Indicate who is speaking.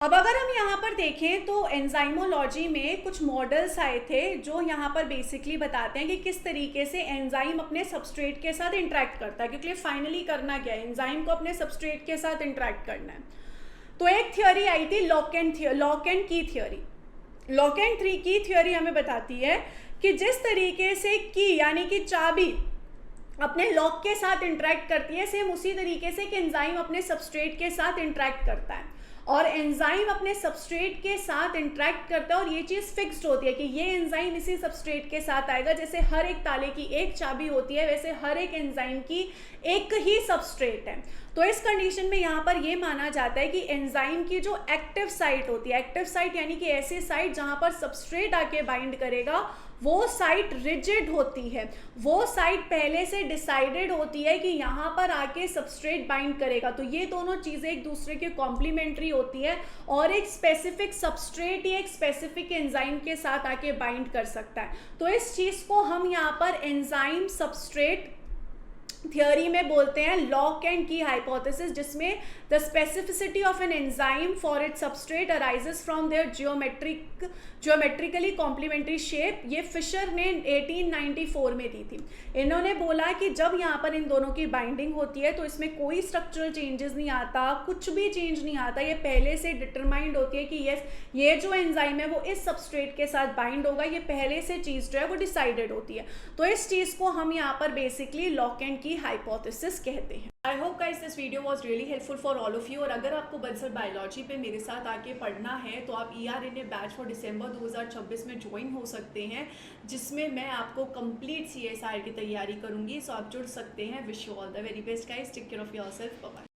Speaker 1: अब अगर हम यहाँ पर देखें तो एंजाइमोलॉजी में कुछ मॉडल्स आए थे जो यहाँ पर बेसिकली बताते हैं कि किस तरीके से एंजाइम अपने सबस्ट्रेट के साथ इंटरेक्ट करता है, क्योंकि फाइनली करना क्या है, एंजाइम को अपने सबस्ट्रेट के साथ इंटरेक्ट करना है। तो एक थियोरी आई थी लॉक एंड की थियोरी। लॉक एंड की थियोरी हमें बताती है कि जिस तरीके से की यानी कि चाबी अपने लॉक के साथ इंटरेक्ट करती है, सेम उसी तरीके से कि एंजाइम अपने सबस्ट्रेट के साथ इंटरेक्ट करता है, और एंजाइम अपने सबस्ट्रेट के साथ इंटरेक्ट करता है और ये चीज़ फिक्स्ड होती है कि ये एंजाइम इसी सबस्ट्रेट के साथ आएगा। जैसे हर एक ताले की एक चाबी होती है, वैसे हर एक एंजाइम की एक ही सबस्ट्रेट है। तो इस कंडीशन में यहाँ पर ये माना जाता है कि एंजाइम की जो एक्टिव साइट होती है, एक्टिव साइट यानी कि ऐसी साइट जहाँ पर सबस्ट्रेट आके बाइंड करेगा, वो साइट रिजिड होती है। वो साइट पहले से डिसाइडेड होती है कि यहाँ पर आके सबस्ट्रेट बाइंड करेगा। तो ये दोनों चीज़ें एक दूसरे के कॉम्प्लीमेंट्री होती है और एक स्पेसिफिक सबस्ट्रेट या एक स्पेसिफिक एंजाइम के साथ आके बाइंड कर सकता है। तो इस चीज़ को हम यहाँ पर एंजाइम सबस्ट्रेट थियोरी में बोलते हैं लॉक एंड की हाइपोथेसिस, जिसमें the specificity of an enzyme for it substrate arises from their geometrically complementary shape. ये फिशर ने 1894 में दी थी। इन्होंने बोला कि जब यहाँ पर इन दोनों की बाइंडिंग होती है तो इसमें कोई स्ट्रक्चरल चेंजेस नहीं आता, कुछ भी चेंज नहीं आता, ये पहले से डिटरमाइंड होती है कि यस ये जो एंजाइम है वो इस सबस्ट्रेट के साथ बाइंड होगा, ये पहले से चीज़ जो है वो डिसाइडेड होती है। तो इस चीज़ को हम यहाँ पर basically lock and key hypothesis कहते हैं। I hope guys this video was really helpful for all of you. और अगर आपको बंसल बायोलॉजी पे मेरे साथ आके पढ़ना है तो आप ERNA बैच फॉर दिसंबर 2026 में ज्वाइन हो सकते हैं, जिसमें मैं आपको कंप्लीट CSR की तैयारी करूंगी। सो आप जुड़ सकते हैं। Wish you all the very best guys, take care of yourself, bye bye.